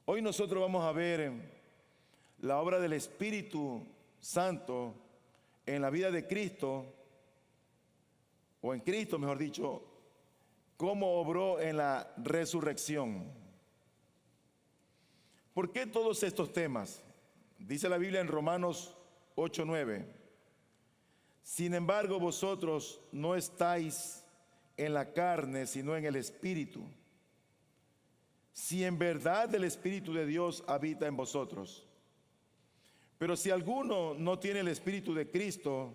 Hoy nosotros vamos a ver la obra del Espíritu Santo en la vida de Cristo, o en Cristo, mejor dicho, cómo obró en la resurrección. ¿Por qué todos estos temas? Dice la Biblia en Romanos 8:9. Sin embargo, vosotros no estáis en la carne, sino en el Espíritu. Si en verdad el Espíritu de Dios habita en vosotros. Pero si alguno no tiene el Espíritu de Cristo,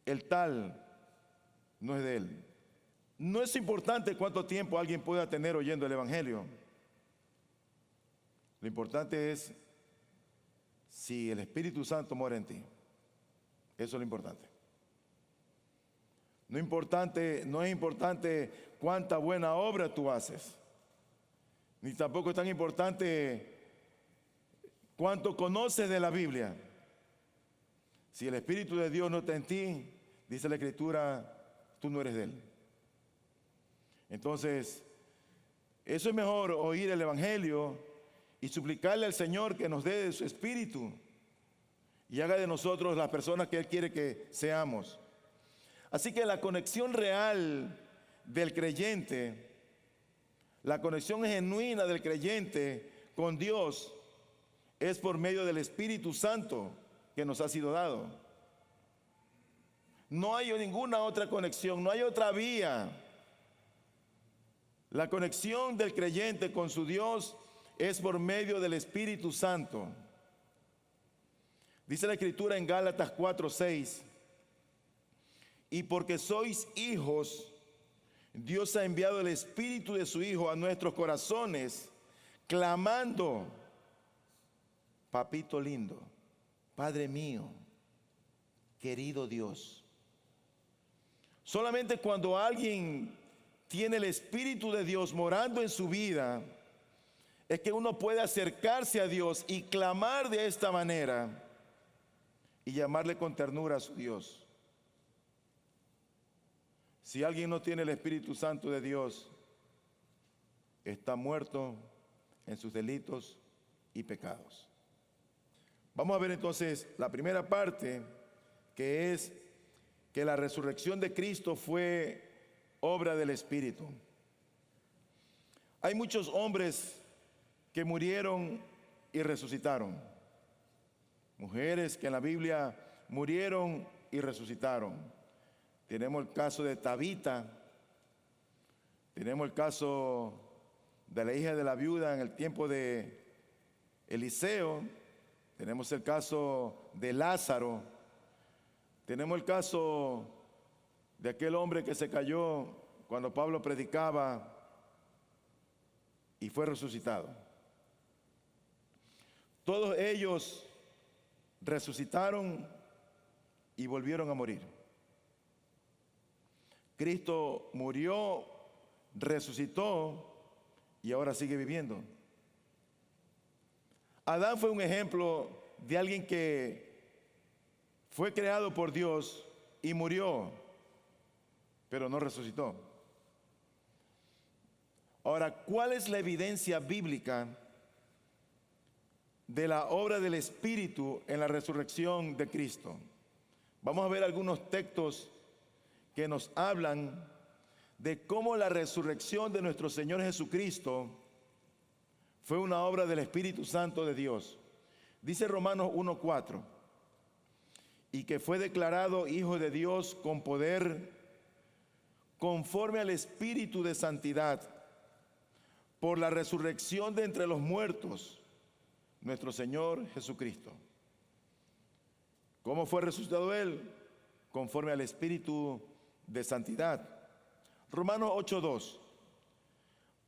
el tal no es de él. No es importante cuánto tiempo alguien pueda tener oyendo el Evangelio. Lo importante es si el Espíritu Santo mora en ti. Eso es lo importante. No es importante cuánta buena obra tú haces. Ni tampoco es tan importante cuánto conoces de la Biblia. Si el Espíritu de Dios no está en ti, dice la Escritura, tú no eres de Él. Entonces, eso es mejor oír el Evangelio y suplicarle al Señor que nos dé de su Espíritu y haga de nosotros las personas que Él quiere que seamos. Así que la conexión real del creyente, la conexión genuina del creyente con Dios es por medio del Espíritu Santo que nos ha sido dado. No hay ninguna otra conexión, no hay otra vía. La conexión del creyente con su Dios es por medio del Espíritu Santo. Dice la Escritura en Gálatas 4:6, y porque sois hijos, Dios ha enviado el Espíritu de su Hijo a nuestros corazones, clamando, papito lindo, Padre mío, querido Dios. Solamente cuando alguien tiene el Espíritu de Dios morando en su vida, es que uno puede acercarse a Dios y clamar de esta manera y llamarle con ternura a su Dios. Si alguien no tiene el Espíritu Santo de Dios, está muerto en sus delitos y pecados. Vamos a ver entonces la primera parte, que es que la resurrección de Cristo fue obra del Espíritu. Hay muchos hombres que murieron y resucitaron. Mujeres que en la Biblia murieron y resucitaron. Tenemos el caso de Tabita. Tenemos el caso de la hija de la viuda en el tiempo de Eliseo. Tenemos el caso de Lázaro. Tenemos el caso de aquel hombre que se cayó cuando Pablo predicaba y fue resucitado. Todos ellos resucitaron y volvieron a morir. Cristo murió, resucitó y ahora sigue viviendo. Adán fue un ejemplo de alguien que fue creado por Dios y murió, pero no resucitó. Ahora, ¿cuál es la evidencia bíblica de la obra del Espíritu en la resurrección de Cristo? Vamos a ver algunos textos que nos hablan de cómo la resurrección de nuestro Señor Jesucristo fue una obra del Espíritu Santo de Dios. Dice Romanos 1:4, y que fue declarado Hijo de Dios con poder, conforme al Espíritu de santidad, por la resurrección de entre los muertos, nuestro Señor Jesucristo. ¿Cómo fue resucitado Él? Conforme al Espíritu de santidad. Romanos 8:2,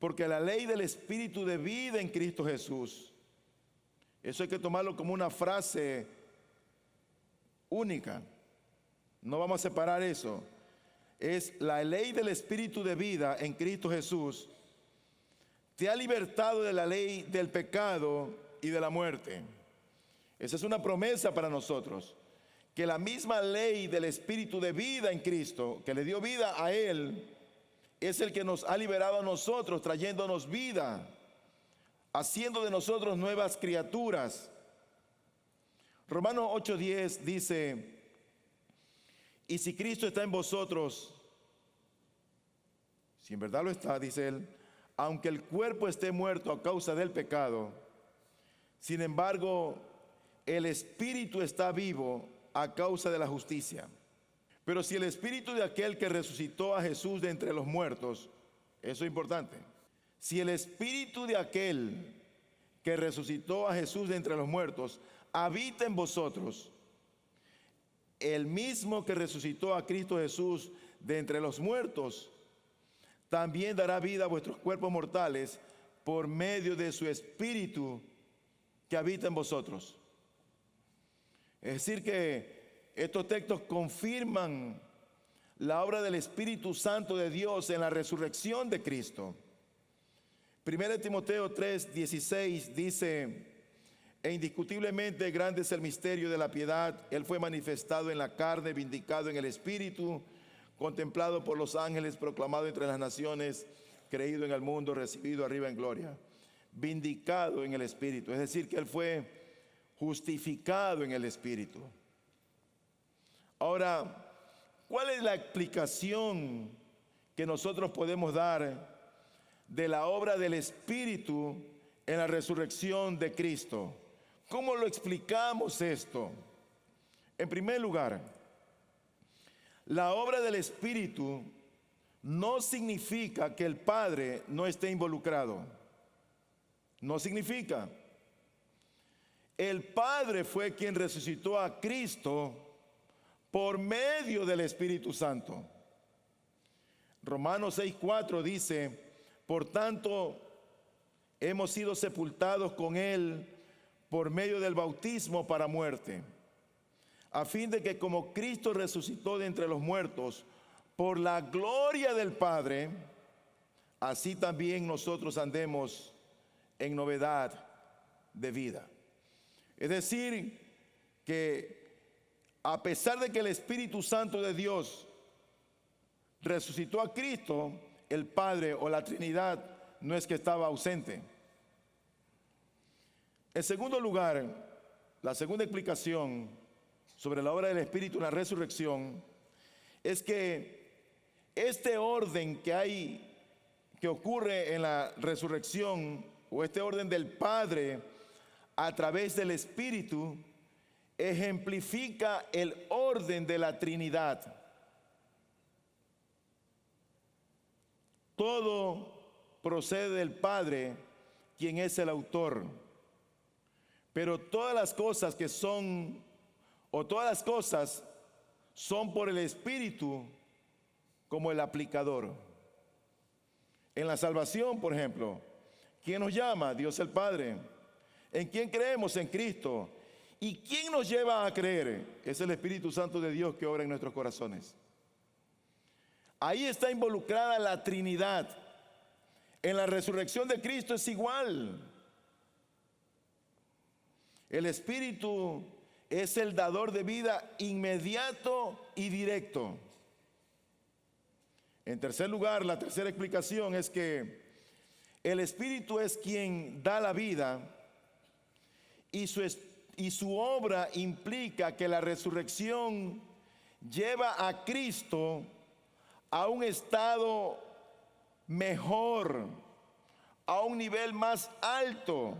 porque la ley del Espíritu de vida en Cristo Jesús, eso hay que tomarlo como una frase única, no vamos a separar eso. Es la ley del Espíritu de vida en Cristo Jesús, te ha libertado de la ley del pecado y de la muerte. Esa es una promesa para nosotros, que la misma ley del Espíritu de vida en Cristo, que le dio vida a Él, es el que nos ha liberado a nosotros, trayéndonos vida haciendo de nosotros nuevas criaturas. Romanos 8:10 dice: y si Cristo está en vosotros, si en verdad lo está, dice él, aunque el cuerpo esté muerto a causa del pecado, sin embargo, el espíritu está vivo a causa de la justicia. Pero si el espíritu de aquel que resucitó a Jesús de entre los muertos, eso es importante, si el espíritu de aquel que resucitó a Jesús de entre los muertos habita en vosotros, el mismo que resucitó a Cristo Jesús de entre los muertos, también dará vida a vuestros cuerpos mortales por medio de su espíritu que habita en vosotros. Es decir que estos textos confirman la obra del Espíritu Santo de Dios en la resurrección de Cristo. 1 Timoteo 3:16 dice: e indiscutiblemente grande es el misterio de la piedad. Él fue manifestado en la carne, vindicado en el Espíritu, contemplado por los ángeles, proclamado entre las naciones, creído en el mundo, recibido arriba en gloria. Vindicado en el Espíritu, es decir, que Él fue justificado en el Espíritu. Ahora, ¿cuál es la explicación que nosotros podemos dar de la obra del Espíritu en la resurrección de Cristo? ¿Cómo lo explicamos esto? En primer lugar, la obra del Espíritu no significa que el Padre no esté involucrado. No significa. El Padre fue quien resucitó a Cristo por medio del Espíritu Santo. Romanos 6:4 dice: por tanto, hemos sido sepultados con Él por medio del bautismo para muerte, a fin de que como Cristo resucitó de entre los muertos por la gloria del Padre, así también nosotros andemos en novedad de vida. Es decir, que a pesar de que el Espíritu Santo de Dios resucitó a Cristo, el Padre o la Trinidad no es que estaba ausente. En segundo lugar, la segunda explicación sobre la obra del Espíritu en la resurrección es que este orden que ocurre en la resurrección, o este orden del Padre a través del Espíritu, ejemplifica el orden de la Trinidad. Todo procede del Padre, quien es el autor. Pero todas las cosas son por el Espíritu como el aplicador. En la salvación, por ejemplo, ¿quién nos llama? Dios el Padre. ¿En quién creemos? En Cristo. ¿Y quién nos lleva a creer? Es el Espíritu Santo de Dios que obra en nuestros corazones. Ahí está involucrada la Trinidad. En la resurrección de Cristo es igual. El Espíritu es el dador de vida inmediato y directo. En tercer lugar, la tercera explicación es que el Espíritu es quien da la vida y su obra implica que la resurrección lleva a Cristo a un estado mejor, a un nivel más alto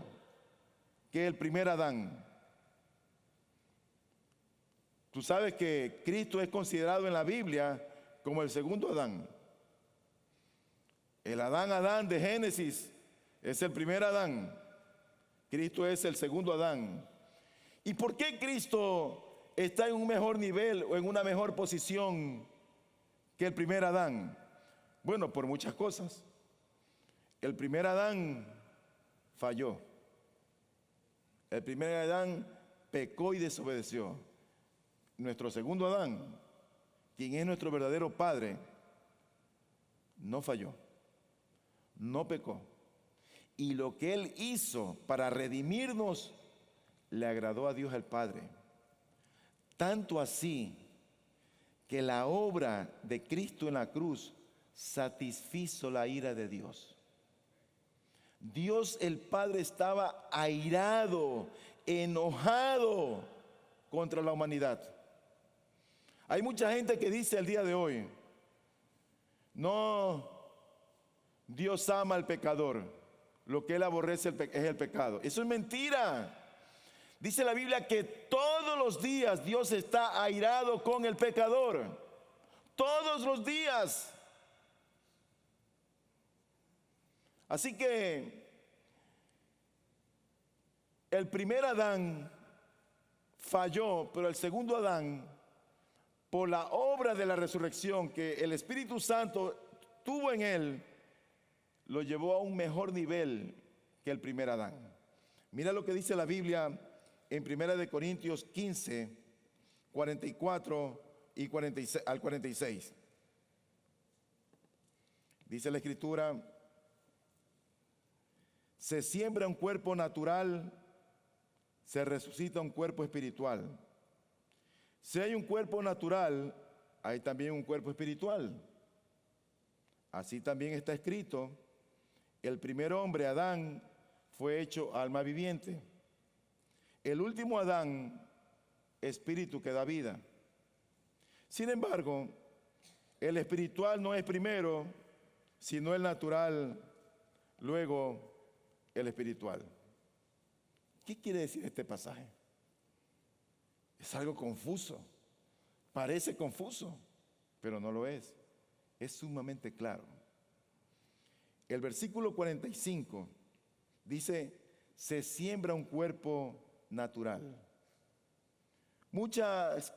que el primer Adán. Tú sabes que Cristo es considerado en la Biblia como el segundo Adán. El Adán de Génesis es el primer Adán. Cristo es el segundo Adán. ¿Y por qué Cristo está en un mejor nivel o en una mejor posición que el primer Adán? Bueno, por muchas cosas. El primer Adán falló. El primer Adán pecó y desobedeció. Nuestro segundo Adán, quien es nuestro verdadero Padre, no falló, no pecó. Y lo que Él hizo para redimirnos le agradó a Dios el Padre. Tanto así que la obra de Cristo en la cruz satisfizo la ira de Dios. Dios el Padre estaba airado, enojado contra la humanidad. Hay mucha gente que dice el día de hoy, no, Dios ama al pecador, lo que Él aborrece es el pecado. Eso es mentira. Dice la Biblia que todos los días Dios está airado con el pecador. Todos los días. Así que el primer Adán falló, pero el segundo Adán, por la obra de la resurrección que el Espíritu Santo tuvo en él, lo llevó a un mejor nivel que el primer Adán. Mira lo que dice la Biblia en 1 Corintios 15, 44 y 46, al 46. Dice la Escritura: se siembra un cuerpo natural, se resucita un cuerpo espiritual. Si hay un cuerpo natural, hay también un cuerpo espiritual. Así también está escrito: el primer hombre, Adán, fue hecho alma viviente. El último Adán, espíritu que da vida. Sin embargo, el espiritual no es primero, sino el natural, luego el espiritual. ¿Qué quiere decir este pasaje? Es algo confuso, parece confuso, pero no lo es. Es sumamente claro. El versículo 45 dice: se siembra un cuerpo natural. Muchas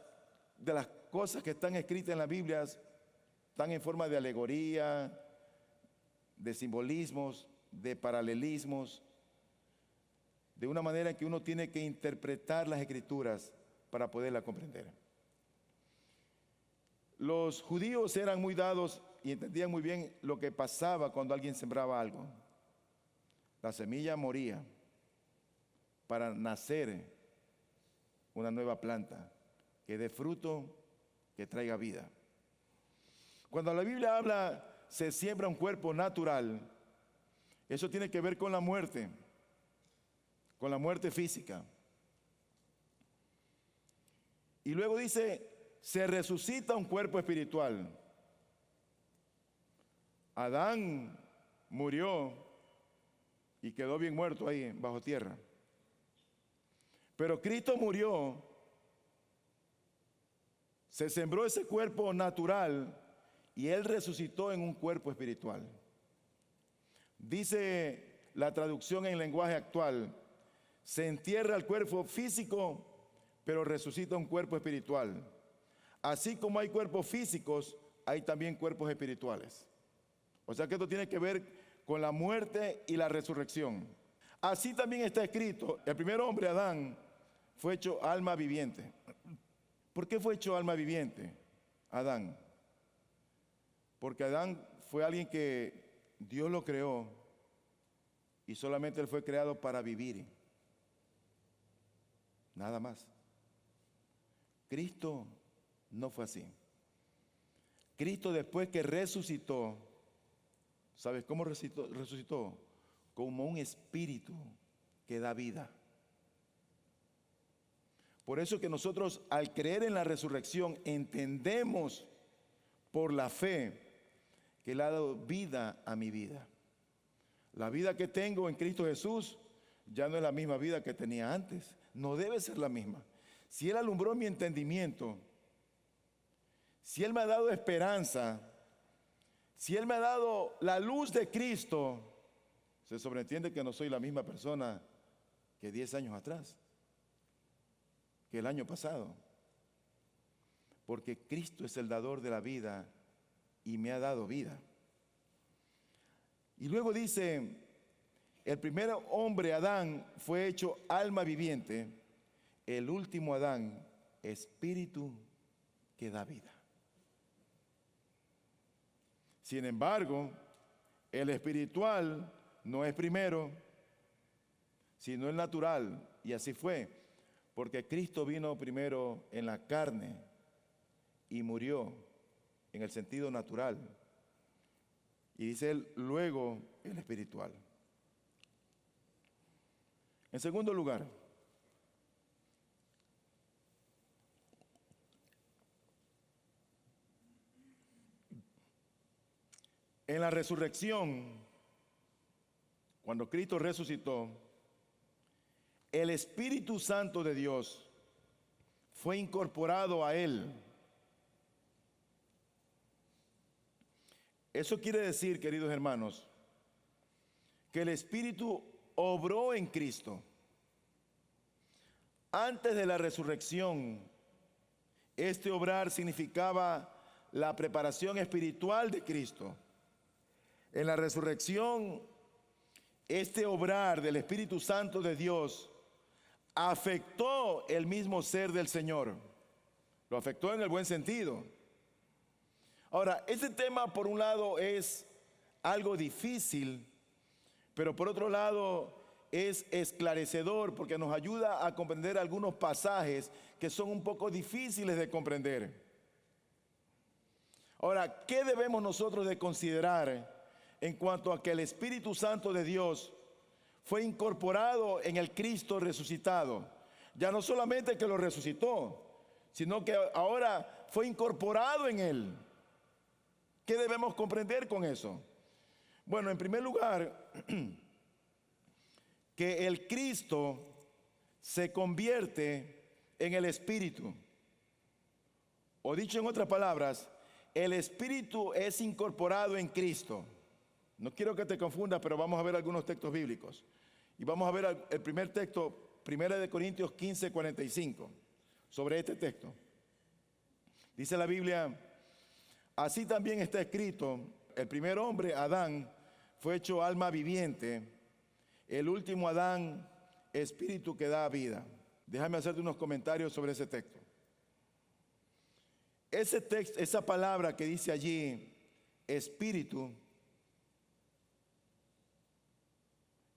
de las cosas que están escritas en la Biblia están en forma de alegoría, de simbolismos, de paralelismos, de una manera en que uno tiene que interpretar las Escrituras para poderla comprender. Los judíos eran muy dados y entendían muy bien lo que pasaba cuando alguien sembraba algo. La semilla moría para nacer una nueva planta que dé fruto, que traiga vida. Cuando la Biblia habla, se siembra un cuerpo natural, eso tiene que ver con la muerte física. Y luego dice: se resucita un cuerpo espiritual. Adán murió y quedó bien muerto ahí bajo tierra. Pero Cristo murió, se sembró ese cuerpo natural y Él resucitó en un cuerpo espiritual. Dice la traducción en lenguaje actual: se entierra el cuerpo físico, pero resucita un cuerpo espiritual. Así como hay cuerpos físicos, hay también cuerpos espirituales. O sea que esto tiene que ver con la muerte y la resurrección. Así también está escrito: el primer hombre, Adán, fue hecho alma viviente. ¿Por qué fue hecho alma viviente, Adán? Porque Adán fue alguien que Dios lo creó y solamente él fue creado para vivir. Nada más. Cristo no fue así. Cristo, después que resucitó, ¿sabes cómo resucitó? Como un espíritu que da vida. Por eso que nosotros, al creer en la resurrección, entendemos por la fe que Él ha dado vida a mi vida. La vida que tengo en Cristo Jesús ya no es la misma vida que tenía antes. No debe ser la misma. Si Él alumbró mi entendimiento, si Él me ha dado esperanza, si Él me ha dado la luz de Cristo, se sobreentiende que no soy la misma persona que 10 años atrás, que el año pasado. Porque Cristo es el dador de la vida y me ha dado vida. Y luego dice: el primer hombre, Adán, fue hecho alma viviente. El último Adán, espíritu que da vida. Sin embargo, el espiritual no es primero, sino el natural. Y así fue, porque Cristo vino primero en la carne y murió en el sentido natural. Y dice él, luego el espiritual. En segundo lugar, en la resurrección, cuando Cristo resucitó, el Espíritu Santo de Dios fue incorporado a Él. Eso quiere decir, queridos hermanos, que el Espíritu obró en Cristo. Antes de la resurrección, este obrar significaba la preparación espiritual de Cristo. En la resurrección, este obrar del Espíritu Santo de Dios afectó el mismo ser del Señor. Lo afectó en el buen sentido. Ahora, este tema por un lado es algo difícil, pero por otro lado es esclarecedor porque nos ayuda a comprender algunos pasajes que son un poco difíciles de comprender. Ahora, ¿qué debemos nosotros de considerar en cuanto a que el Espíritu Santo de Dios fue incorporado en el Cristo resucitado? Ya no solamente que lo resucitó, sino que ahora fue incorporado en Él. ¿Qué debemos comprender con eso? Bueno, en primer lugar, que el Cristo se convierte en el Espíritu. O dicho en otras palabras, el Espíritu es incorporado en Cristo. No quiero que te confundas, pero vamos a ver algunos textos bíblicos. Y vamos a ver el primer texto, 1 Corintios 15, 45, sobre este texto. Dice la Biblia: así también está escrito, el primer hombre, Adán, fue hecho alma viviente, el último Adán, espíritu que da vida. Déjame hacerte unos comentarios sobre ese texto. Ese texto, esa palabra que dice allí, espíritu,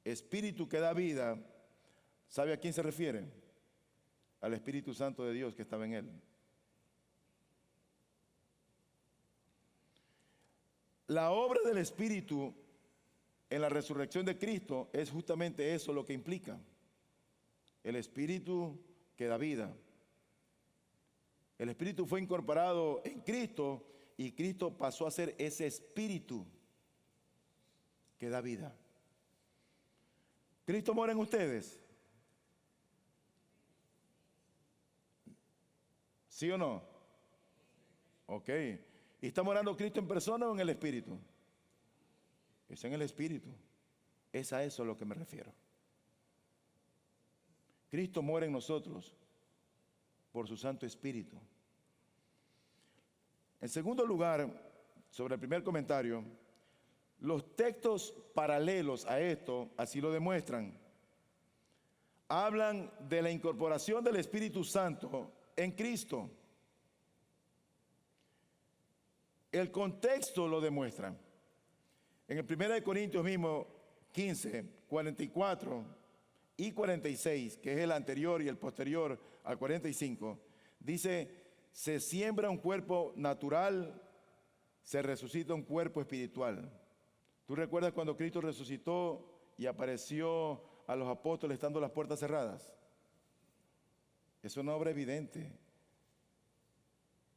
espíritu que da vida, ¿sabe a quién se refiere? Al Espíritu Santo de Dios que estaba en él. La obra del Espíritu en la resurrección de Cristo es justamente eso lo que implica. El Espíritu que da vida. El Espíritu fue incorporado en Cristo y Cristo pasó a ser ese Espíritu que da vida. ¿Cristo mora en ustedes? ¿Sí o no? Ok. ¿Y está morando Cristo en persona o en el Espíritu? Es en el Espíritu. Es a eso a lo que me refiero. Cristo mora en nosotros por su Santo Espíritu. En segundo lugar, sobre el primer comentario, los textos paralelos a esto así lo demuestran. Hablan de la incorporación del Espíritu Santo en Cristo. El contexto lo demuestra. En el 1 Corintios mismo 15, 44 y 46, que es el anterior y el posterior al 45, dice: se siembra un cuerpo natural, se resucita un cuerpo espiritual. ¿Tú recuerdas cuando Cristo resucitó y apareció a los apóstoles estando las puertas cerradas? Es una obra evidente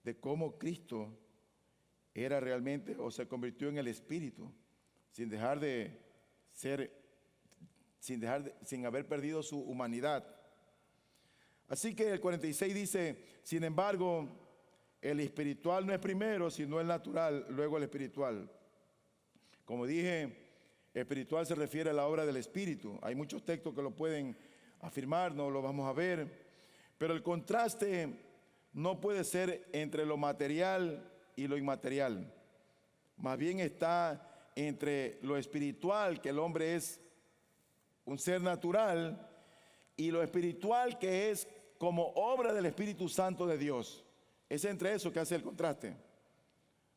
de cómo Cristo era realmente o se convirtió en el Espíritu, sin dejar de ser, sin haber perdido su humanidad. Así que el 46 dice: sin embargo, el espiritual no es primero, sino el natural, luego el espiritual. Como dije, espiritual se refiere a la obra del Espíritu. Hay muchos textos que lo pueden afirmar, no lo vamos a ver. Pero el contraste no puede ser entre lo material y lo inmaterial. Más bien está entre lo espiritual, que el hombre es un ser natural, y lo espiritual, que es como obra del Espíritu Santo de Dios. Es entre eso que hace el contraste.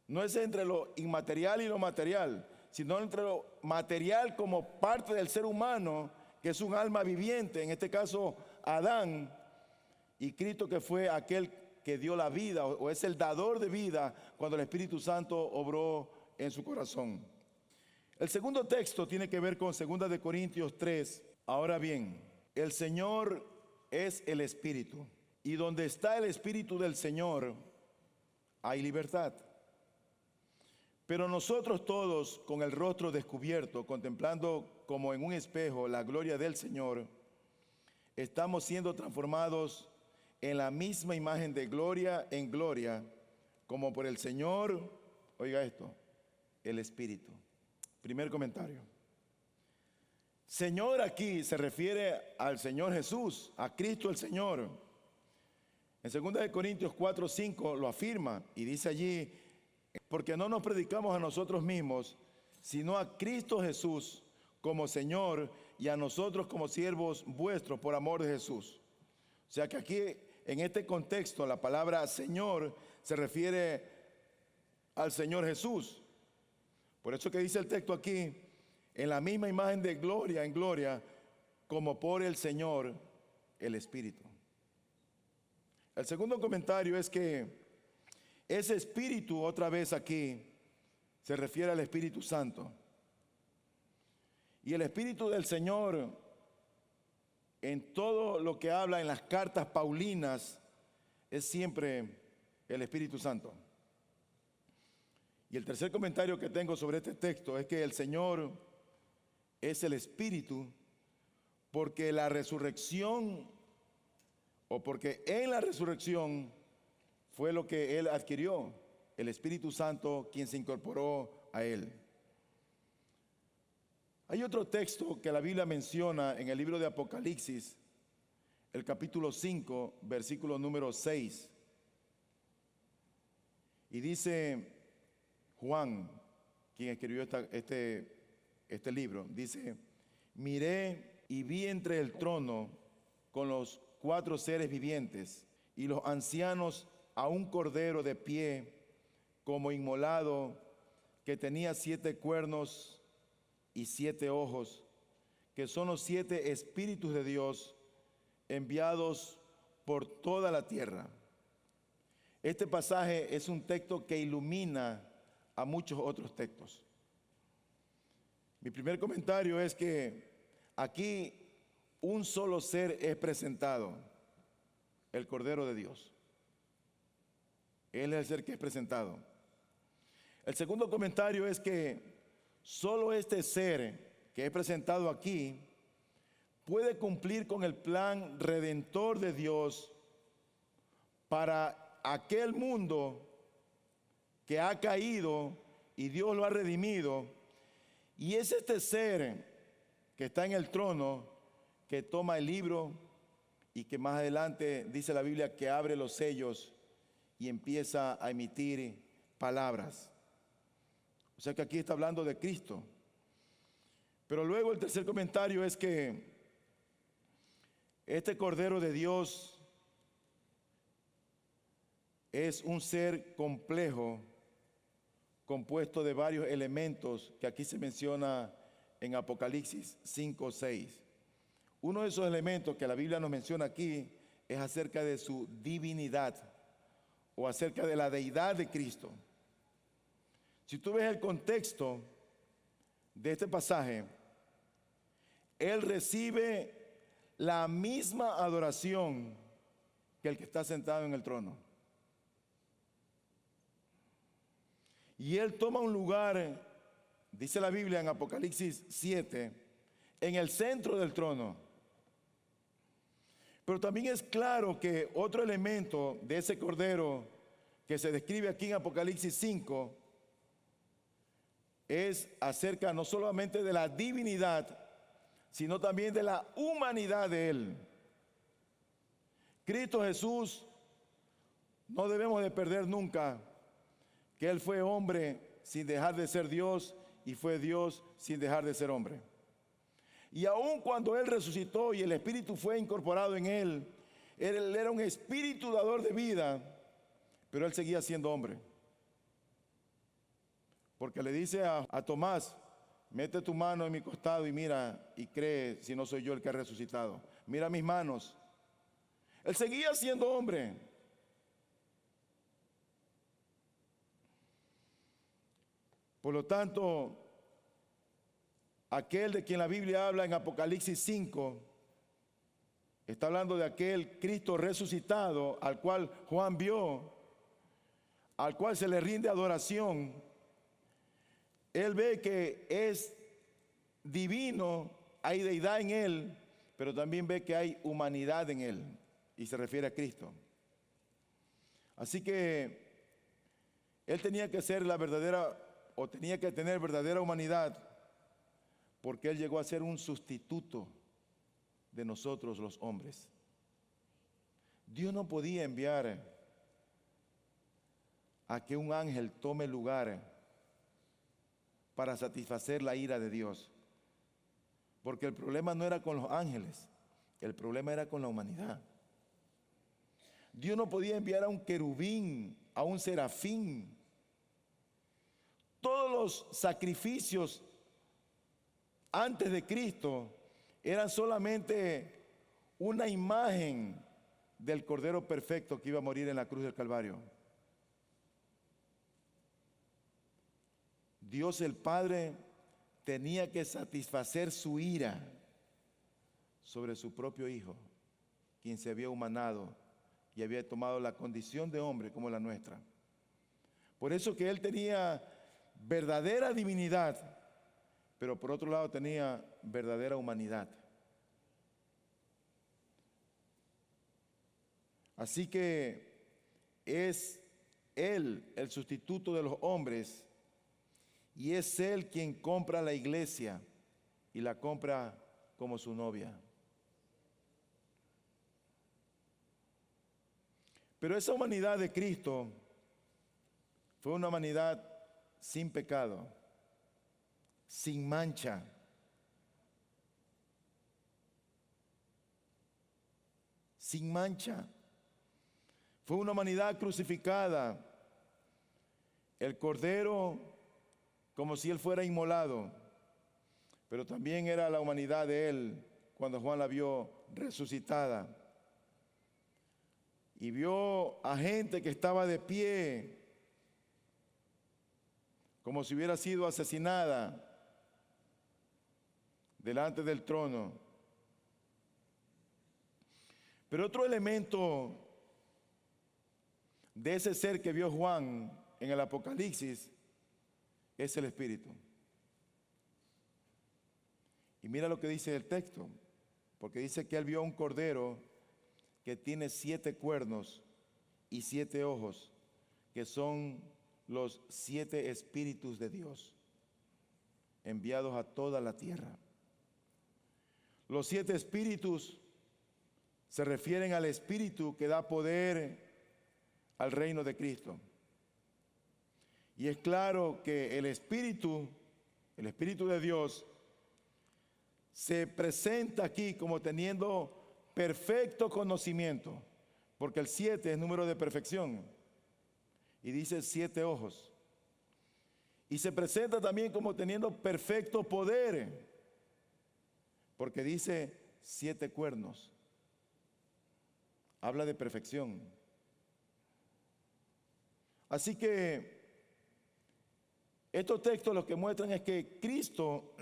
No es entre lo inmaterial y lo material, sino entre lo material como parte del ser humano, que es un alma viviente, en este caso Adán, y Cristo, que fue aquel que dio la vida, o es el dador de vida, cuando el Espíritu Santo obró en su corazón. El segundo texto tiene que ver con 2 Corintios 3. Ahora bien, El Señor es el Espíritu, y donde está el Espíritu del Señor, hay libertad. Pero nosotros todos, con el rostro descubierto, contemplando como en un espejo la gloria del Señor, estamos siendo transformados en la misma imagen de gloria en gloria, como por el Señor, oiga esto, el Espíritu. Primer comentario. Señor aquí se refiere al Señor Jesús, a Cristo el Señor. En 2 Corintios 4:5 lo afirma y dice allí: porque no nos predicamos a nosotros mismos, sino a Cristo Jesús como Señor, y a nosotros como siervos vuestros por amor de Jesús. O sea que aquí, en este contexto, la palabra Señor se refiere al Señor Jesús. Por eso que dice el texto aquí: en la misma imagen de gloria en gloria, como por el Señor el Espíritu. El segundo comentario es que ese Espíritu, otra vez aquí, se refiere al Espíritu Santo. Y el Espíritu del Señor, en todo lo que habla en las cartas paulinas, es siempre el Espíritu Santo. Y el tercer comentario que tengo sobre este texto es que el Señor es el Espíritu, porque la resurrección, o porque en la resurrección fue lo que Él adquirió, el Espíritu Santo, quien se incorporó a Él. Hay otro texto que la Biblia menciona en el libro de Apocalipsis, el capítulo 5, versículo número 6. Y dice Juan, quien escribió este libro, dice: miré y vi entre el trono con los 4 seres vivientes y los ancianos a un cordero de pie como inmolado, que tenía 7 cuernos y 7 ojos, que son los 7 espíritus de Dios enviados por toda la tierra. Este pasaje es un texto que ilumina a muchos otros textos. Mi primer comentario es que aquí un solo ser es presentado: el Cordero de Dios. Él es el ser que es presentado. El segundo comentario es que solo este ser que es presentado aquí puede cumplir con el plan redentor de Dios para aquel mundo que ha caído y Dios lo ha redimido. Y es este ser que está en el trono que toma el libro y que más adelante dice la Biblia que abre los sellos y empieza a emitir palabras. O sea que aquí está hablando de Cristo. Pero luego el tercer comentario es que este Cordero de Dios es un ser complejo, compuesto de varios elementos que aquí se menciona en Apocalipsis 5:6. Uno de esos elementos que la Biblia nos menciona aquí es acerca de su divinidad, o acerca de la deidad de Cristo. Si tú ves el contexto de este pasaje, Él recibe la misma adoración que el que está sentado en el trono. Y Él toma un lugar, dice la Biblia en Apocalipsis 7, en el centro del trono. Pero también es claro que otro elemento de ese Cordero que se describe aquí en Apocalipsis 5 es acerca no solamente de la divinidad, sino también de la humanidad de Él. Cristo Jesús, no debemos de perder nunca que Él fue hombre sin dejar de ser Dios, y fue Dios sin dejar de ser hombre. Y aun cuando Él resucitó y el Espíritu fue incorporado en Él era un espíritu dador de vida, pero Él seguía siendo hombre. Porque le dice a Tomás: mete tu mano en mi costado y mira y cree si no soy yo el que ha resucitado. Mira mis manos. Él seguía siendo hombre. Por lo tanto, aquel de quien la Biblia habla en Apocalipsis 5 Está hablando de aquel Cristo resucitado al cual Juan vio, al cual se le rinde adoración. Él ve que es divino, hay deidad en él, pero también ve que hay humanidad en él, y se refiere a Cristo. Así que él tenía que ser la verdadera, o tenía que tener verdadera humanidad, porque él llegó a ser un sustituto de nosotros los hombres. Dios no podía enviar a que un ángel tome lugar para satisfacer la ira de Dios, porque el problema no era con los ángeles, el problema era con la humanidad. Dios no podía enviar a un querubín, a un serafín. Todos los sacrificios antes de Cristo eran solamente una imagen del Cordero perfecto que iba a morir en la cruz del Calvario. Dios el Padre tenía que satisfacer su ira sobre su propio Hijo, quien se había humanado y había tomado la condición de hombre como la nuestra. Por eso que Él tenía verdadera divinidad, pero por otro lado tenía verdadera humanidad. Así que es Él el sustituto de los hombres, y es Él quien compra la iglesia y la compra como su novia. Pero esa humanidad de Cristo fue una humanidad sin pecado, sin mancha. Sin mancha. Fue una humanidad crucificada. El Cordero, como si Él fuera inmolado, pero también era la humanidad de Él cuando Juan la vio resucitada. Y vio a gente que estaba de pie, como si hubiera sido asesinada delante del trono. Pero otro elemento de ese ser que vio Juan en el Apocalipsis es el Espíritu. Y mira lo que dice el texto, porque dice que él vio un cordero que tiene 7 cuernos y 7 ojos, que son los 7 espíritus de Dios, enviados a toda la tierra. Los 7 espíritus se refieren al Espíritu que da poder al reino de Cristo. Y es claro que el Espíritu de Dios, se presenta aquí como teniendo perfecto conocimiento, porque el 7 es número de perfección, y dice 7 ojos. Y se presenta también como teniendo perfecto poder, porque dice 7 cuernos. Habla de perfección. Así que estos textos lo que muestran es que Cristo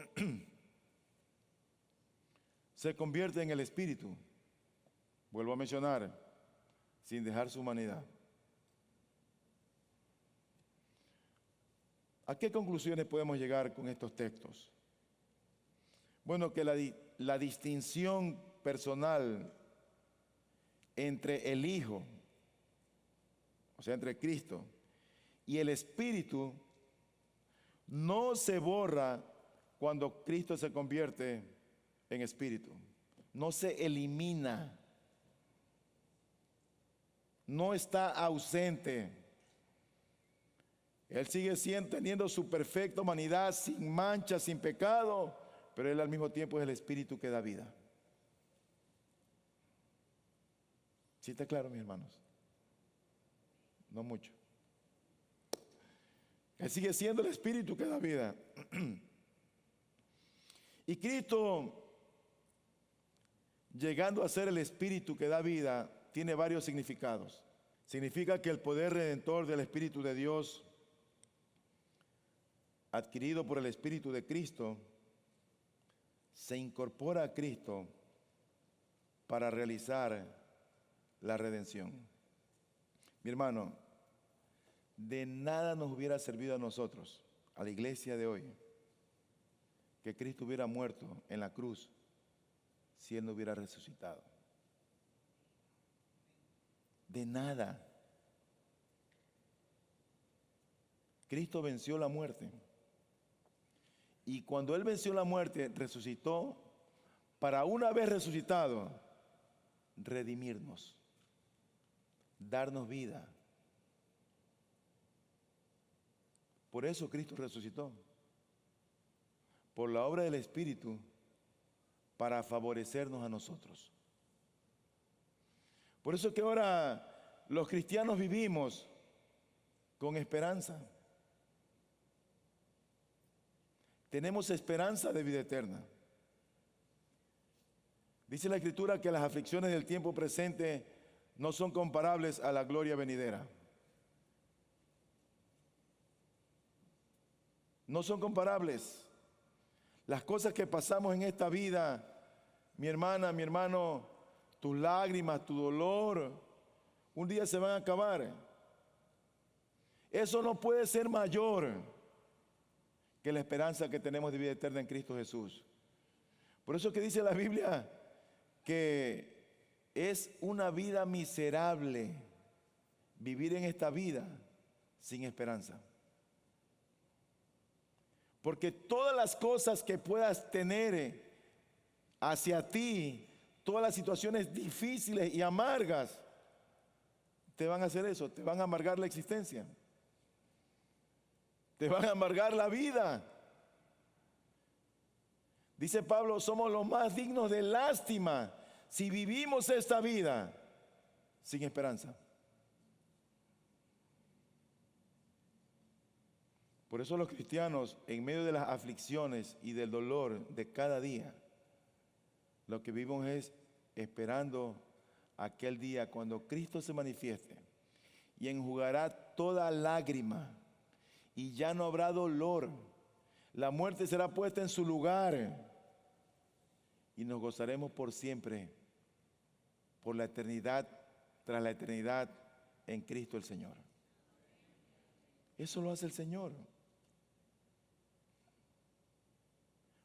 se convierte en el Espíritu. Vuelvo a mencionar, sin dejar su humanidad. ¿A qué conclusiones podemos llegar con estos textos? Bueno, que la distinción personal entre el Hijo, o sea, entre Cristo y el Espíritu, no se borra cuando Cristo se convierte en Espíritu. No se elimina. No está ausente. Él sigue teniendo su perfecta humanidad, sin mancha, sin pecado, pero Él al mismo tiempo es el Espíritu que da vida. ¿Sí está claro, mis hermanos? No mucho. Él sigue siendo el Espíritu que da vida. Y Cristo, llegando a ser el Espíritu que da vida, tiene varios significados. Significa que el poder redentor del Espíritu de Dios, adquirido por el Espíritu de Cristo, se incorpora a Cristo para realizar la redención. Mi hermano, de nada nos hubiera servido a nosotros, a la iglesia de hoy, que Cristo hubiera muerto en la cruz si Él no hubiera resucitado. De nada. Cristo venció la muerte. Y cuando Él venció la muerte, resucitó para, una vez resucitado, redimirnos, darnos vida. Por eso Cristo resucitó, por la obra del Espíritu, para favorecernos a nosotros. Por eso que ahora los cristianos vivimos con esperanza. Tenemos esperanza de vida eterna. Dice la Escritura que las aflicciones del tiempo presente no son comparables a la gloria venidera. No son comparables. Las cosas que pasamos en esta vida, mi hermana, mi hermano, tus lágrimas, tu dolor, un día se van a acabar. Eso no puede ser mayor que la esperanza que tenemos de vida eterna en Cristo Jesús. Por eso que dice la Biblia que es una vida miserable vivir en esta vida sin esperanza. Porque todas las cosas que puedas tener hacia ti, todas las situaciones difíciles y amargas, te van a hacer eso, te van a amargar la existencia. Te van a amargar la vida. Dice Pablo, somos los más dignos de lástima si vivimos esta vida sin esperanza. Por eso los cristianos, en medio de las aflicciones y del dolor de cada día, lo que vivimos es esperando aquel día cuando Cristo se manifieste y enjugará toda lágrima y ya no habrá dolor. La muerte será puesta en su lugar y nos gozaremos por siempre, por la eternidad, tras la eternidad en Cristo el Señor. Eso lo hace el Señor.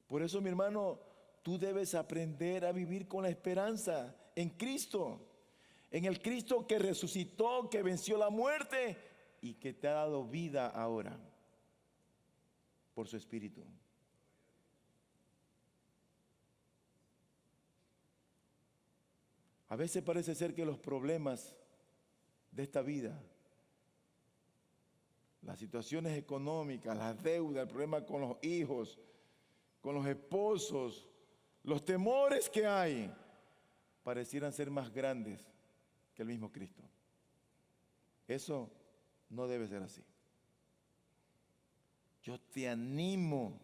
Por eso, mi hermano, tú debes aprender a vivir con la esperanza en Cristo, en el Cristo que resucitó, que venció la muerte y que te ha dado vida ahora por su Espíritu. A veces parece ser que los problemas de esta vida, las situaciones económicas, las deudas, el problema con los hijos, con los esposos, los temores que hay, parecieran ser más grandes que el mismo Cristo. Eso no debe ser así. Yo te animo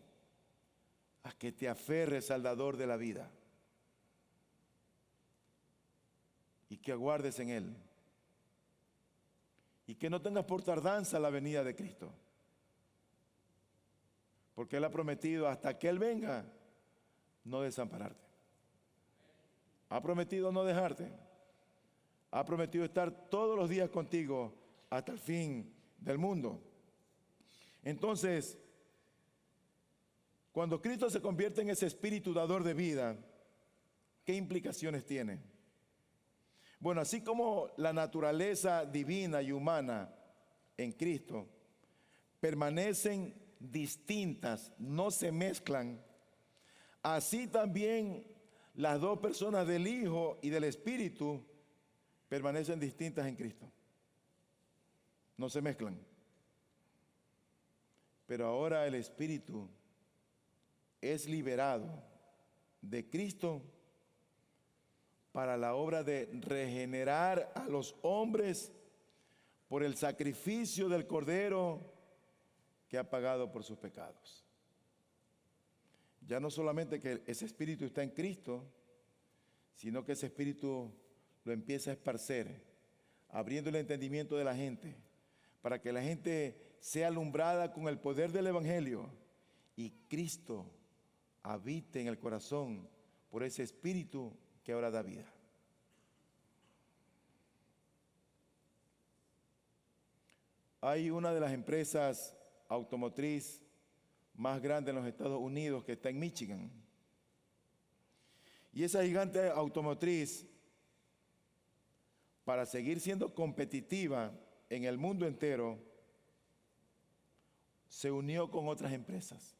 a que te aferres al dador de la vida y que aguardes en Él y que no tengas por tardanza la venida de Cristo, porque Él ha prometido hasta que Él venga no desampararte. Ha prometido no dejarte. Ha prometido estar todos los días contigo hasta el fin del mundo. Entonces, cuando Cristo se convierte en ese espíritu dador de vida, ¿qué implicaciones tiene? Bueno, así como la naturaleza divina y humana en Cristo permanecen distintas, no se mezclan, así también las dos personas del Hijo y del Espíritu permanecen distintas en Cristo. No se mezclan. Pero ahora el Espíritu es liberado de Cristo para la obra de regenerar a los hombres por el sacrificio del Cordero que ha pagado por sus pecados. Ya no solamente que ese Espíritu está en Cristo, sino que ese Espíritu lo empieza a esparcer, abriendo el entendimiento de la gente, para que la gente sea alumbrada con el poder del Evangelio y Cristo habite en el corazón por ese Espíritu que ahora da vida. Hay una de las empresas automotriz más grande en los Estados Unidos que está en Michigan. Y esa gigante automotriz, para seguir siendo competitiva en el mundo entero, se unió con otras empresas.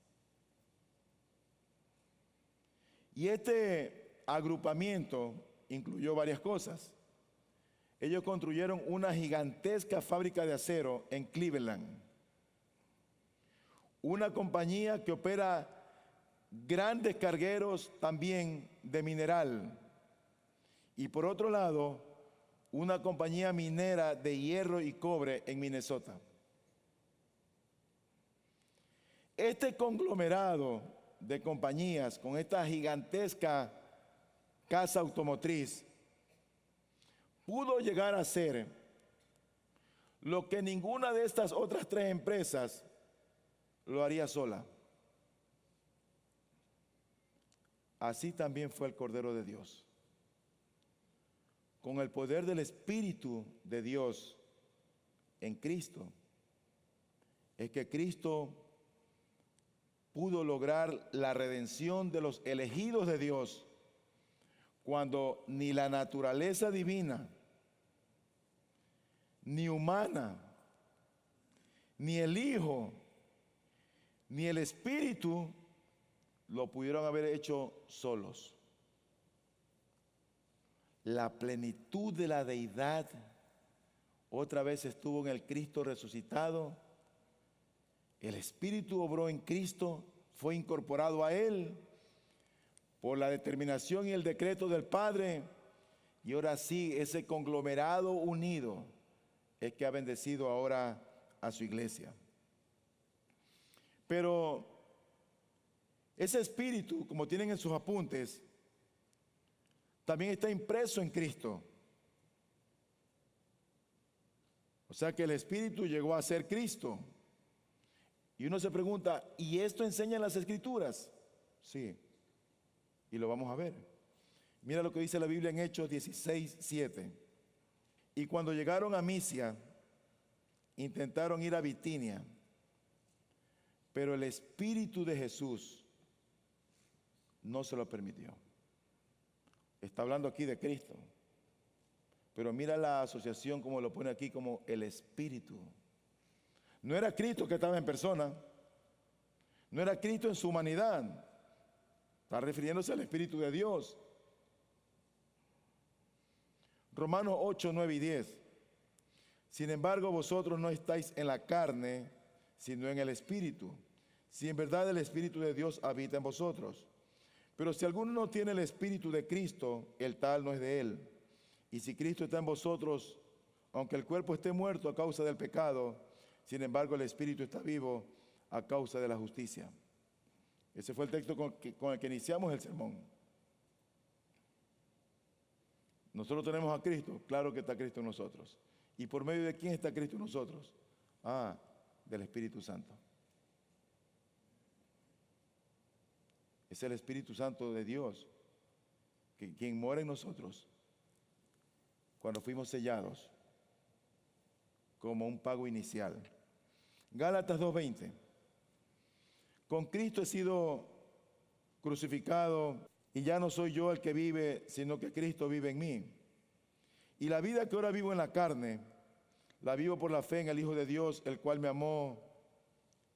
Y este agrupamiento incluyó varias cosas. Ellos construyeron una gigantesca fábrica de acero en Cleveland. Una compañía que opera grandes cargueros también de mineral. Y por otro lado, una compañía minera de hierro y cobre en Minnesota. Este conglomerado de compañías con esta gigantesca casa automotriz pudo llegar a ser lo que ninguna de estas otras tres empresas lo haría sola. Así también fue el Cordero de Dios. Con el poder del Espíritu de Dios en Cristo, es que Cristo pudo lograr la redención de los elegidos de Dios cuando ni la naturaleza divina, ni humana, ni el Hijo, ni el Espíritu lo pudieron haber hecho solos. La plenitud de la deidad otra vez estuvo en el Cristo resucitado. El Espíritu obró en Cristo, fue incorporado a Él por la determinación y el decreto del Padre. Y ahora sí, ese conglomerado unido es que ha bendecido ahora a su iglesia. Pero ese Espíritu, como tienen en sus apuntes, también está impreso en Cristo. O sea que el Espíritu llegó a ser Cristo. Y uno se pregunta, ¿y esto enseña en las Escrituras? Sí, y lo vamos a ver. Mira lo que dice la Biblia en Hechos 16:7. Y cuando llegaron a Misia, intentaron ir a Bitinia, pero el Espíritu de Jesús no se lo permitió. Está hablando aquí de Cristo, pero mira la asociación como lo pone aquí, como el Espíritu. No era Cristo que estaba en persona, no era Cristo en su humanidad, está refiriéndose al Espíritu de Dios. Romanos 8, 9 y 10. Sin embargo, vosotros no estáis en la carne, sino en el Espíritu, si en verdad el Espíritu de Dios habita en vosotros. Pero si alguno no tiene el Espíritu de Cristo, el tal no es de él. Y si Cristo está en vosotros, aunque el cuerpo esté muerto a causa del pecado, sin embargo el Espíritu está vivo a causa de la justicia. Ese fue el texto con el que iniciamos el sermón. Nosotros tenemos a Cristo, claro que está Cristo en nosotros. ¿Y por medio de quién está Cristo en nosotros? Del Espíritu Santo. Es el Espíritu Santo de Dios, quien mora en nosotros cuando fuimos sellados como un pago inicial. Gálatas 2:20. Con Cristo he sido crucificado y ya no soy yo el que vive, sino que Cristo vive en mí. Y la vida que ahora vivo en la carne, la vivo por la fe en el Hijo de Dios, el cual me amó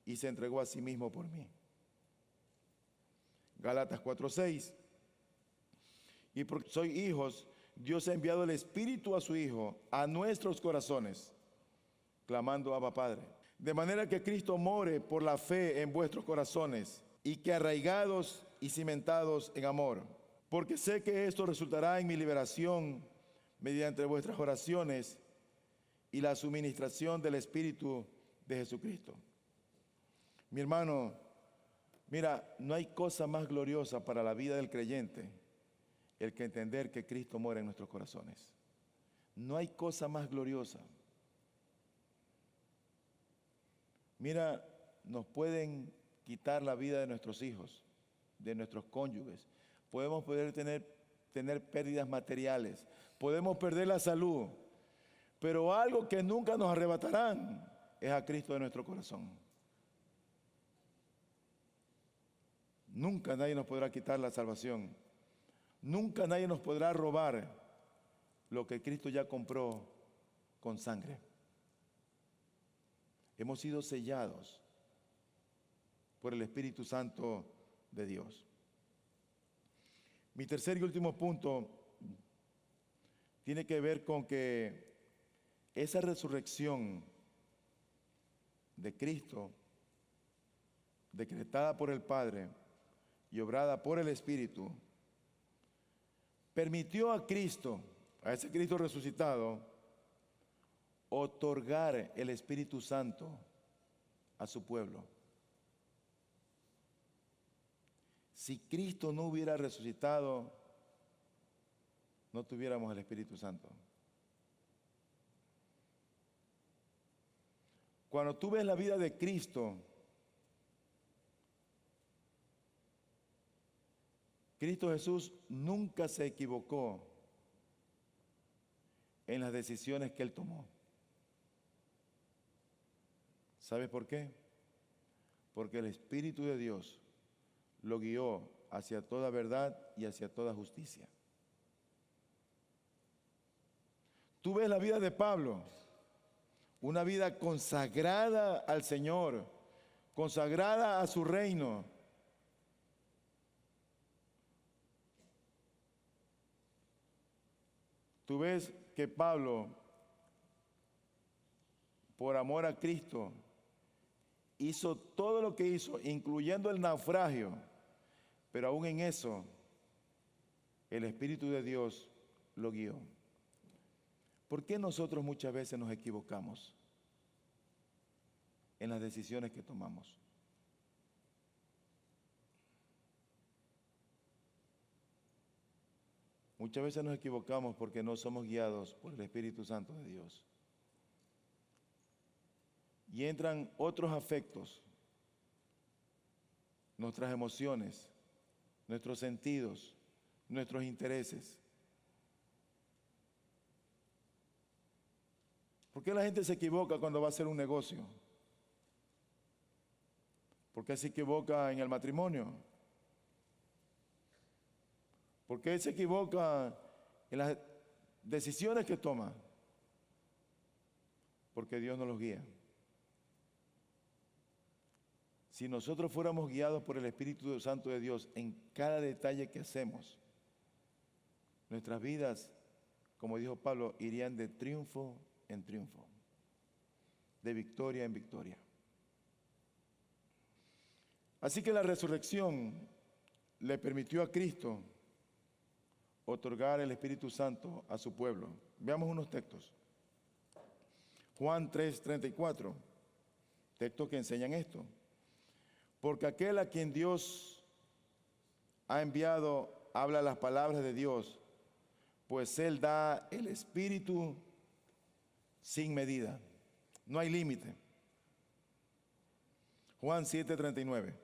y se entregó a sí mismo por mí. Gálatas 4:6. Y porque soy hijos, Dios ha enviado el Espíritu a su Hijo, a nuestros corazones, clamando Abba Padre. De manera que Cristo more por la fe en vuestros corazones, y que arraigados y cimentados en amor. Porque sé que esto resultará en mi liberación mediante vuestras oraciones y la suministración del Espíritu de Jesucristo. Mi hermano, mira, no hay cosa más gloriosa para la vida del creyente el que entender que Cristo mora en nuestros corazones. No hay cosa más gloriosa. Mira, nos pueden quitar la vida de nuestros hijos, de nuestros cónyuges. Podemos tener pérdidas materiales. Podemos perder la salud. Pero algo que nunca nos arrebatarán es a Cristo de nuestro corazón. Nunca nadie nos podrá quitar la salvación. Nunca nadie nos podrá robar lo que Cristo ya compró con sangre. Hemos sido sellados por el Espíritu Santo de Dios. Mi tercer y último punto tiene que ver con que esa resurrección de Cristo, decretada por el Padre y obrada por el Espíritu, permitió a Cristo, a ese Cristo resucitado, otorgar el Espíritu Santo a su pueblo. Si Cristo no hubiera resucitado, no tuviéramos el Espíritu Santo. Cuando tú ves la vida de Cristo, Cristo Jesús nunca se equivocó en las decisiones que Él tomó. ¿Sabes por qué? Porque el Espíritu de Dios lo guió hacia toda verdad y hacia toda justicia. Tú ves la vida de Pablo, una vida consagrada al Señor, consagrada a su reino. Tú ves que Pablo, por amor a Cristo, hizo todo lo que hizo, incluyendo el naufragio, pero aún en eso, el Espíritu de Dios lo guió. ¿Por qué nosotros muchas veces nos equivocamos en las decisiones que tomamos? Muchas veces nos equivocamos porque no somos guiados por el Espíritu Santo de Dios. Y entran otros afectos, nuestras emociones, nuestros sentidos, nuestros intereses. ¿Por qué la gente se equivoca cuando va a hacer un negocio? ¿Por qué se equivoca en el matrimonio? ¿Por qué se equivoca en las decisiones que toma? Porque Dios no los guía. Si nosotros fuéramos guiados por el Espíritu Santo de Dios en cada detalle que hacemos, nuestras vidas, como dijo Pablo, irían de triunfo en triunfo, de victoria en victoria. Así que la resurrección le permitió a Cristo otorgar el Espíritu Santo a su pueblo. Veamos unos textos. Juan 3:34, textos que enseñan esto. Porque aquel a quien Dios ha enviado habla las palabras de Dios, pues Él da el Espíritu sin medida. No hay límite. Juan 7:39.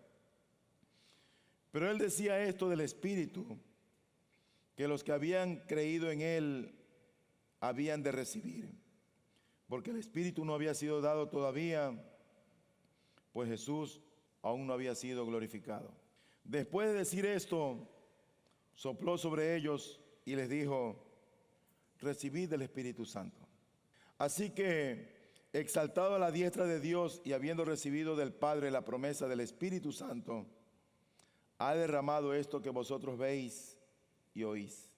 Pero Él decía esto del Espíritu, que los que habían creído en Él habían de recibir, porque el Espíritu no había sido dado todavía, pues Jesús aún no había sido glorificado. Después de decir esto, sopló sobre ellos y les dijo: recibid el Espíritu Santo. Así que, exaltado a la diestra de Dios y habiendo recibido del Padre la promesa del Espíritu Santo, ha derramado esto que vosotros veis y oís.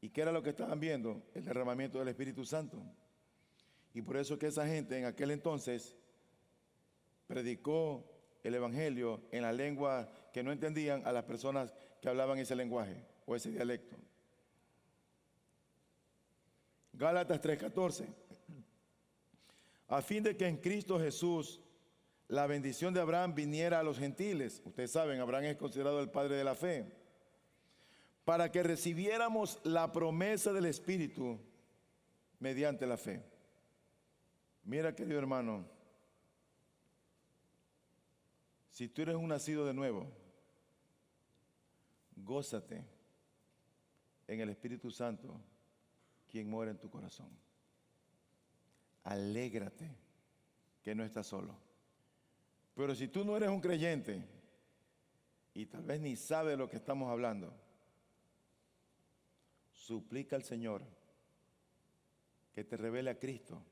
¿Y qué era lo que estaban viendo? El derramamiento del Espíritu Santo. Y por eso que esa gente en aquel entonces predicó el Evangelio en la lengua que no entendían a las personas que hablaban ese lenguaje o ese dialecto. Gálatas 3:14. A fin de que en Cristo Jesús la bendición de Abraham viniera a los gentiles. Ustedes saben, Abraham es considerado el padre de la fe. Para que recibiéramos la promesa del Espíritu mediante la fe. Mira, querido hermano, si tú eres un nacido de nuevo, gózate en el Espíritu Santo, quien mora en tu corazón. alégrate que no estás solo. Pero si tú no eres un creyente y tal vez ni sabes de lo que estamos hablando, suplica al Señor que te revele a Cristo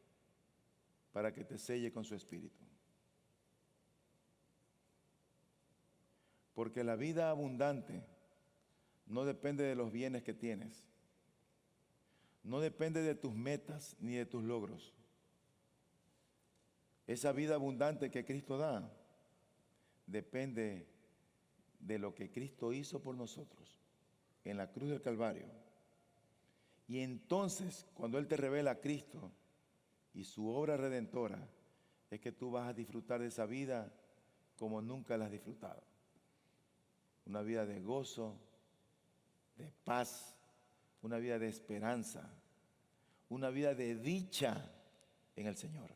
para que te selle con su Espíritu. Porque la vida abundante no depende de los bienes que tienes, no depende de tus metas ni de tus logros. Esa vida abundante que Cristo da depende de lo que Cristo hizo por nosotros en la cruz del Calvario. Y entonces, cuando Él te revela a Cristo y su obra redentora, es que tú vas a disfrutar de esa vida como nunca la has disfrutado. Una vida de gozo, de paz, una vida de esperanza, una vida de dicha en el Señor.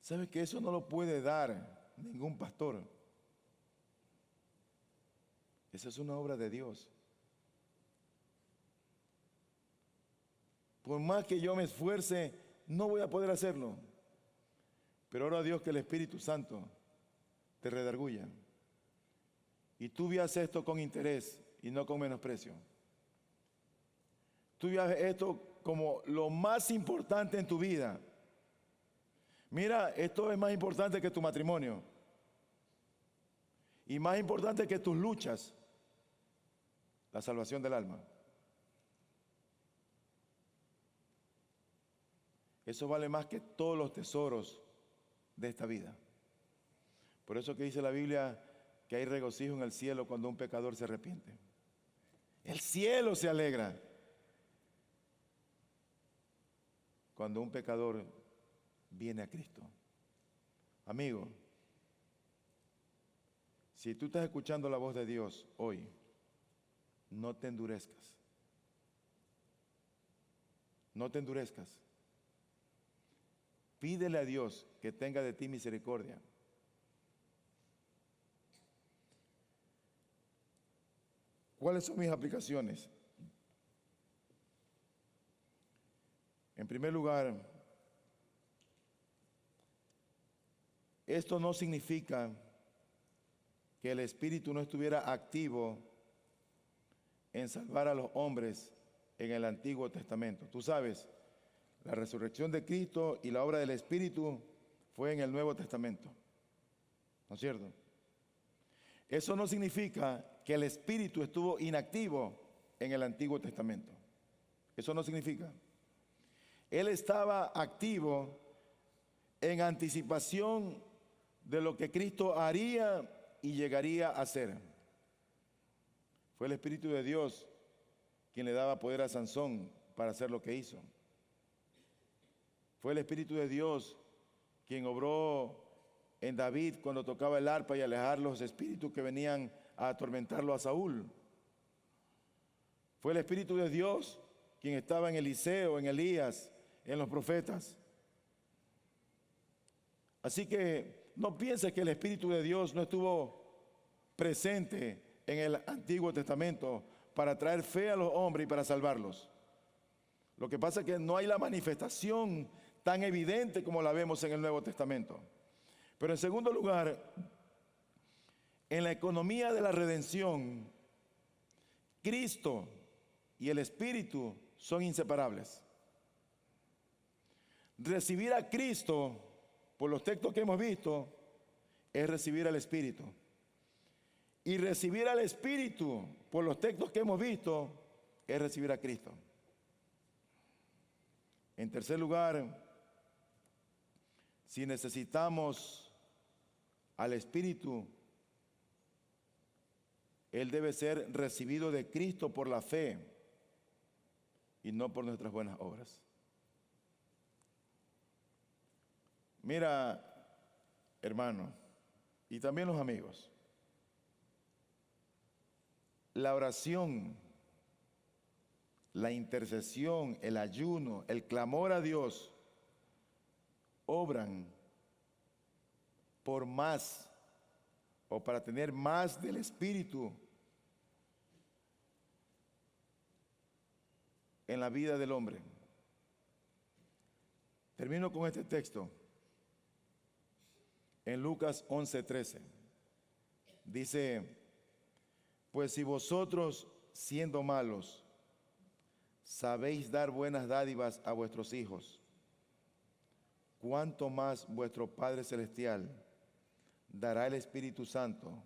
¿Sabes que eso no lo puede dar ningún pastor? Esa es una obra de Dios. Por más que yo me esfuerce, no voy a poder hacerlo. Pero ora a Dios que el Espíritu Santo te redarguya. Y tú veas esto con interés y no con menosprecio. Tú veas esto como lo más importante en tu vida. Mira, esto es más importante que tu matrimonio. Y más importante que tus luchas. La salvación del alma. Eso vale más que todos los tesoros de esta vida. Por eso que dice la Biblia que hay regocijo en el cielo cuando un pecador se arrepiente. El cielo se alegra cuando un pecador viene a Cristo. Amigo, si tú estás escuchando la voz de Dios hoy, no te endurezcas. No te endurezcas. Pídele a Dios que tenga de ti misericordia. ¿Cuáles son mis aplicaciones? En primer lugar, esto no significa que el Espíritu no estuviera activo en salvar a los hombres en el Antiguo Testamento. Tú sabes, la resurrección de Cristo y la obra del Espíritu fue en el Nuevo Testamento. ¿No es cierto? Eso no significa que el Espíritu estuvo inactivo en el Antiguo Testamento. Eso no significa. Él estaba activo en anticipación de lo que Cristo haría y llegaría a hacer. Fue el Espíritu de Dios quien le daba poder a Sansón para hacer lo que hizo. Fue el Espíritu de Dios quien obró en David cuando tocaba el arpa y alejar los espíritus que venían a atormentarlo a Saúl. Fue el Espíritu de Dios quien estaba en Eliseo, en Elías, en los profetas. Así que no pienses que el Espíritu de Dios no estuvo presente en el Antiguo Testamento para traer fe a los hombres y para salvarlos. Lo que pasa es que no hay la manifestación tan evidente como la vemos en el Nuevo Testamento. Pero en segundo lugar, en la economía de la redención, Cristo y el Espíritu son inseparables. Recibir a Cristo, por los textos que hemos visto, es recibir al Espíritu. Y recibir al Espíritu, por los textos que hemos visto, es recibir a Cristo. En tercer lugar, si necesitamos al Espíritu, Él debe ser recibido de Cristo por la fe y no por nuestras buenas obras. Mira, hermano, y también los amigos, la oración, la intercesión, el ayuno, el clamor a Dios, obran por más o para tener más del Espíritu en la vida del hombre. Termino con este texto. En Lucas 11:13 dice: pues si vosotros, siendo malos, sabéis dar buenas dádivas a vuestros hijos, cuánto más vuestro Padre Celestial dará el Espíritu Santo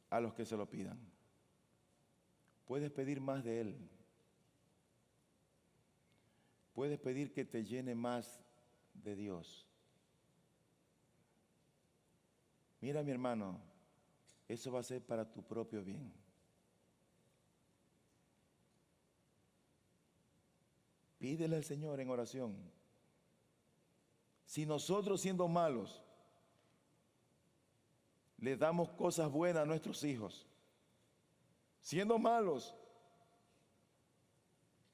a los que se lo pidan. Puedes pedir más de Él. Puedes pedir que te llene más de Dios. Mira, mi hermano, eso va a ser para tu propio bien. Pídele al Señor en oración. Si nosotros, siendo malos, le damos cosas buenas a nuestros hijos, siendo malos,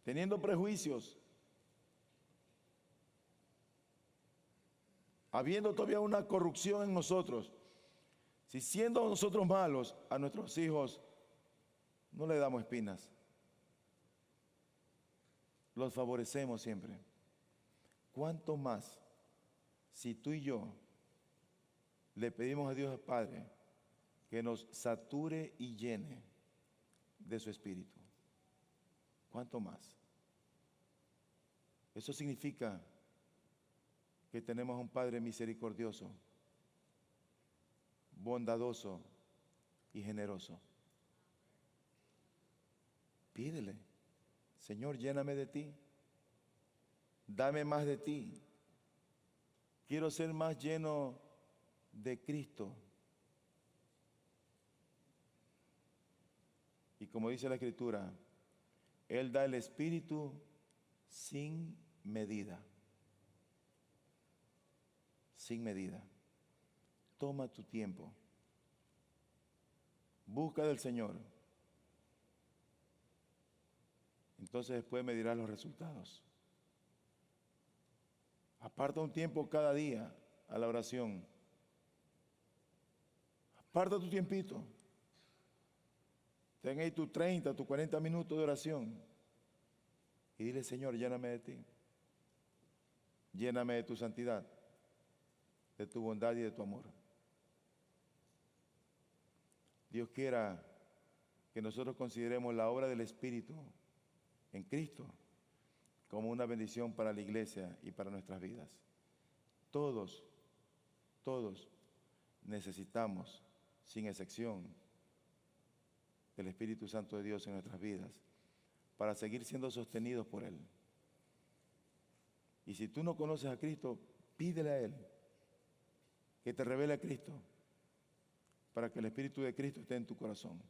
teniendo prejuicios, habiendo todavía una corrupción en nosotros, si siendo nosotros malos a nuestros hijos no le damos espinas, los favorecemos siempre, ¿cuánto más si tú y yo le pedimos a Dios el Padre que nos sature y llene de su Espíritu? ¿Cuánto más? Eso significa que tenemos un Padre misericordioso, bondadoso y generoso. Pídele: Señor, lléname de ti, dame más de ti. Quiero ser más lleno de Cristo. Y como dice la Escritura, Él da el Espíritu sin medida. Sin medida. Toma tu tiempo. Busca del Señor. Entonces después me dirás los resultados. Aparta un tiempo cada día a la oración. Aparta tu tiempito. Ten ahí tus 30, tus 40 minutos de oración. Y dile: Señor, lléname de ti. Lléname de tu santidad, de tu bondad y de tu amor. Dios quiera que nosotros consideremos la obra del Espíritu en Cristo como una bendición para la iglesia y para nuestras vidas. Todos necesitamos, sin excepción, del Espíritu Santo de Dios en nuestras vidas para seguir siendo sostenidos por Él. Y si tú no conoces a Cristo, pídele a Él que te revele a Cristo para que el Espíritu de Cristo esté en tu corazón.